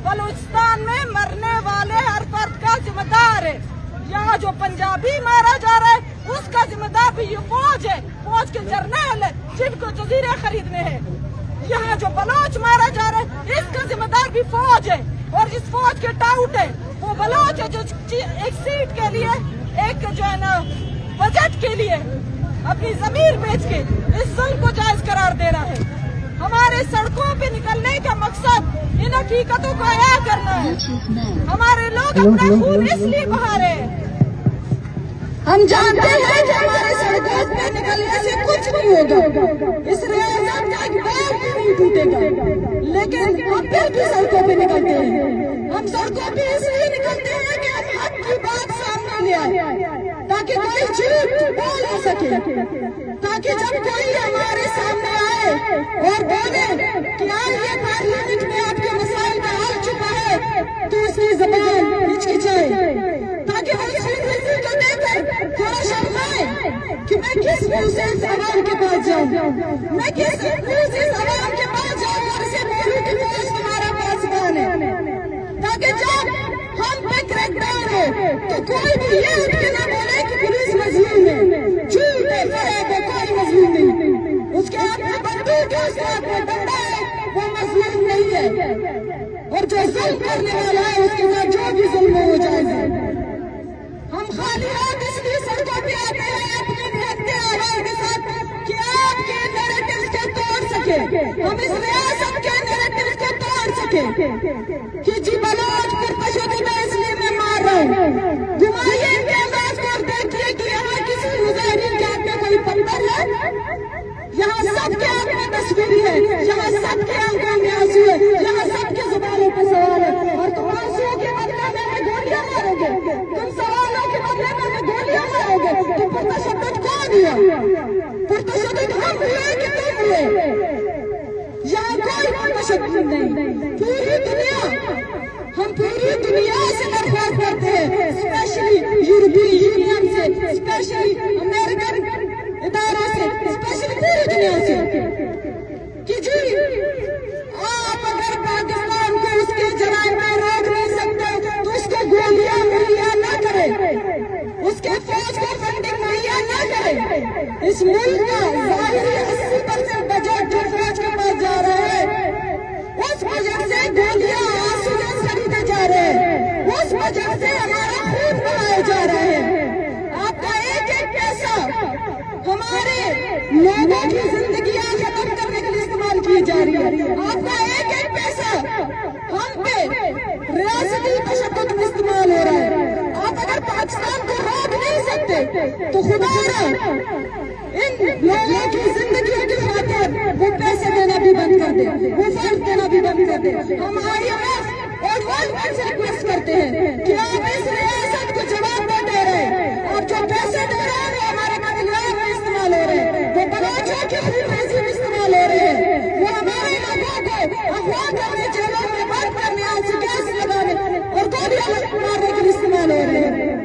बलूचिस्तान में मरने वाले हर फर्द का जिम्मेदार है। यहाँ जो पंजाबी मारा जा रहा है उसका जिम्मेदार भी ये फौज है, फौज के जर्नल है जिनको जजीरे खरीदने हैं। यहाँ जो बलोच मारा जा रहा है इसका जिम्मेदार भी फौज है, और इस फौज के टाउट है वो बलोच है जो एक सीट के लिए, एक जो है ना बजट के लिए अपनी जमीर बेच के इस जुल्म को जायज करार दे रहा है। हमारे सड़कों पे निकलने का मकसद इन हकीकतों को आया करना है। हमारे लोग अपना खून इसलिए बहा रहे हैं, हम जानते हैं कि हमारे सड़कों पे निकलने से कुछ नहीं होगा, इस रियासत का एक बार भी नहीं टूटेगा, लेकिन हम फिर भी सड़कों पे निकलते हैं। हम सड़कों पे इसलिए निकलते हैं कि हम हक की बात सामने ले आए, ताकि कोई झूठ बोल न सके, ताकि जब कोई हमारे सामने आए और बोले कि ये पार्लियामेंट में आपके मसाइल का हल छुपा है तो उसकी ज़बान हिचकिचाए, ताकि वो इसी को देखकर थोड़ा शर्माए कि मैं किस मुंह से इस आवाम के पास जाऊं, मैं किस मुंह से इस आवाम के पास जाऊं और इसे बोलूं कि फौज तुम्हारा पासबान है, ताकि जब हम पे क्रैकडाउन हो तो कोई भी ये उठ के ना बोले कि पुलिस मजलूम है, झूठ है, फरेब है, कोई मजलूम नहीं। उसके हाथ में बंदूक है, उसके हाथ में डंडा है, वो मजलूम नहीं है, और जो जुल्म करने वाला है उसके साथ जो भी जुल्म हो जाएगा। हम खाली हाथ इसलिए सड़कों पे आते हैं अपने निहत्ते आवाज के साथ कि आपके नैरेटिव को तोड़ सके, हम इस रियासत के नैरेटिव को तोड़ सके कि जी बलोच पुरतशद्दुद है इसलिए मैं मार रहा हूँ। घुमाइए इनके अंदाज को और देखिए कि यहाँ किसी मुजाहिदीन के हाथ में कोई पत्थर है, यहाँ सबके हाथ में तस्वीर है, यहाँ सबके आंखों में आंसू है, यहाँ सबके जुबानों पर सवाल है, और तुम आंसुओं के बदले में गोलियां मारोगे, तुम सवालों के बदले में गोलियां मारोगे, तो पुरतशद्दुद कौन हुआ? पुरतशद्दुद हम हुए कि तुम हुए? यहाँ कोई पुरतशद्दुद नहीं। पूरी दुनिया, हम पूरी दुनिया से दरख्वास्त करते हैं, स्पेशली यूरोपीय यूनियन से, स्पेशली अमेरिकन इदारों से, स्पेशली पूरी दुनिया से कि जी आप अगर पाकिस्तान को उसके जराइम में रोक नहीं सकते तो उसको गोलियां मुहैया न करें, उसके फौज को फंडिंग मुहैया न करें। इस मुल्क का ज़ाहिरी 80% बजट जो फौज के पास जा रहा है उस बजट से गोलियां आंसू खरीदे जा रहे हैं, उस बजट से हमारा खून बहाया जा रहा है। आपका एक एक पैसा हमारे लोगों की जिंदगियां खत्म करने के लिए इस्तेमाल की जा रही है। आपका एक एक पैसा हम पे रियासती तशद्दुद में इस्तेमाल हो रहा है। आप अगर पाकिस्तान को रोक नहीं सकते तो खुदा इन लोगों की जिंदगियों की खातिर वो पैसे देना भी बंद कर दे, वो फंड देना भी बंद कर दे। हम IMF और वर्ल्ड बैंक से रिक्वेस्ट करते हैं कि आप इस रियासत को जवाब न दे रहे, आप जो पैसे दे रहे हैं वो हमारे कत्लेआम में इस्तेमाल हो रहे हैं, वो बलोचों की खूनरेजी में इस्तेमाल हो रहे हैं, वो हमारे लोगों को अगवा करने, जेलों में बंद करने, आंसू गैस लगाने और गोलियां मारने के लिए इस्तेमाल हो रहे हैं।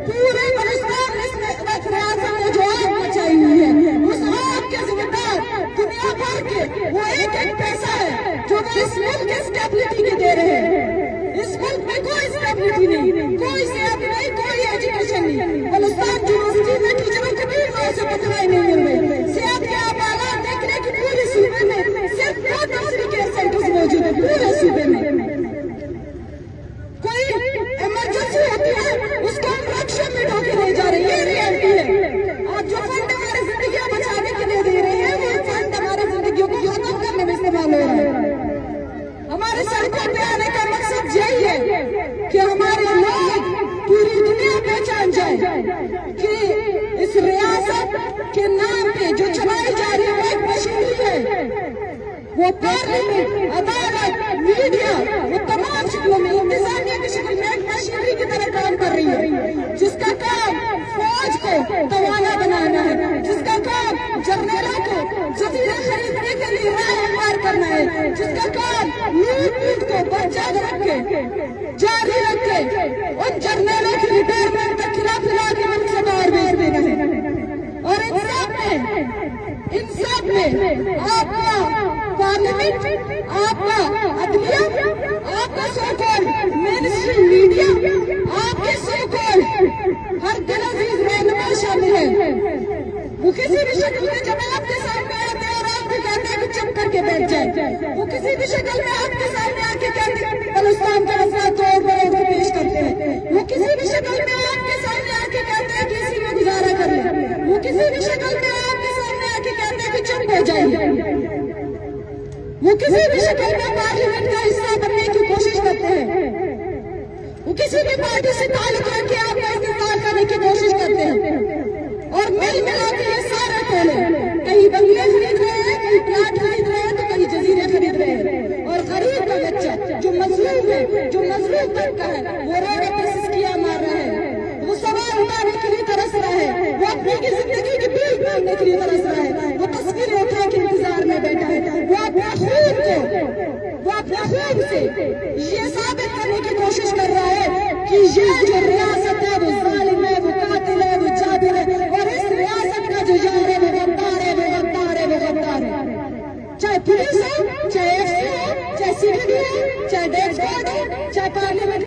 पूरे बलूचिस्तान में इस वक्त रियासत ने जो आग मचाई हुई है उस आग के जिम्मेदार दुनिया भर के वो एक एक पैसा है जो वो इस मुल्क की स्टेबिलिटी के दे रहे हैं। इस मुल्क में कोई स्टेबिलिटी नहीं, कोई सेहत नहीं, कोई एजुकेशन नहीं। बलूचिस्तान यूनिवर्सिटी में टीचरों को 3 माह से पढ़ाई नहीं मिल रही, सेहत के हालात देखने की पूरे सूबे में सिर्फ 2 टर्शरी केयर सेंटर्स मौजूद है पूरे सूबे में। कोई इमरजेंसी होती है उसको हम रक्षा में ढोके ले जा रहे हैं, ये रियलिटी है। आप जो फंड हमारी जिंदगियां बचाने के लिए दे रहे हैं वो फंड हमारी जिंदगियों को खत्म करने में इस्तेमाल हो रहा है। हमारे सड़कों पे आने का मकसद यही है कि हमारे लोग पूरी दुनिया पहचान जाए कि इस रियासत के नाम पे जो चलाई जा रही है वो एक मशीनरी है, वो पार्लियामेंट, अदालत, मीडिया, वो तमाम शक्लों में इंतजामिया की शक्ल में एक मशीनरी की तरह काम कर रही है, जिसका काम फौज को तवाना बनाना है, जिसका काम जर्नलों को जजीरे खरीदने के लिए राह करना है, जिसका काम लूट को बचा रखे, जारी रखे, उन जर्नलों की रिटायरमेंट तक खिला के मुल्क से बाहर भेज देना है। और इन सब में आपका पार्लियामेंट, आपका अदलिया, आपका मेनस्ट्रीम मीडिया, आपके सो-कॉल्ड हर दिल-अजीज रहनुमा शामिल है। वो किसी भी शक्ल में जब आपके सामने आते हैं और आपको कहते हैं कि चुप करके बैठ जाए, वो किसी भी शक्ल में आपके सामने आके कहते हैं बलूचिस्तान का मसला तौर पर पेश करते हैं, वो किसी भी शक्ल में आपके सामने आके कहते हैं कि इसी में गुजारा कर लें, वो किसी भी शक्ल में आपके सामने आके कहते हैं कि चुप हो जाइए, वो किसी भी शक्ल में पार्लियामेंट का हिस्सा बनने की कोशिश करते हैं, वो किसी भी पार्टी से ताल्लुक रख के आपका इस्तेमाल करने की कोशिश करते हैं और मिल मिला के ये सारे टोले कहीं बंगले खरीद रहे हैं, कहीं प्लाट खरीद रहे हैं, तो कहीं जजीरे खरीद रहे हैं और गरीब का बच्चा जो मजलूम है, जो मजलूम तबका है, वो रोड पर सिसकियां मार रहा है, वो सवाल उठाने के लिए तरस रहा है, वो अपनी की जिंदगी की बिल मांगने के लिए तरस रहा है, वो तस्वीरें उठा के इंतजार में बैठा है, वो अपने खून से ये साबित करने की कोशिश कर रहा है कि ये जो रियासत है वो जालिम है, वो कातिल है, वो जाबिर है और इस रियासत का जो यार है वो गद्दार है, वो गद्दार है, वो गद्दार है। चाहे पुलिस हो, चाहे एफसी हो, चाहे सीबीआई हो, चाहे डेस्क हो, चाहे पार्लियामेंट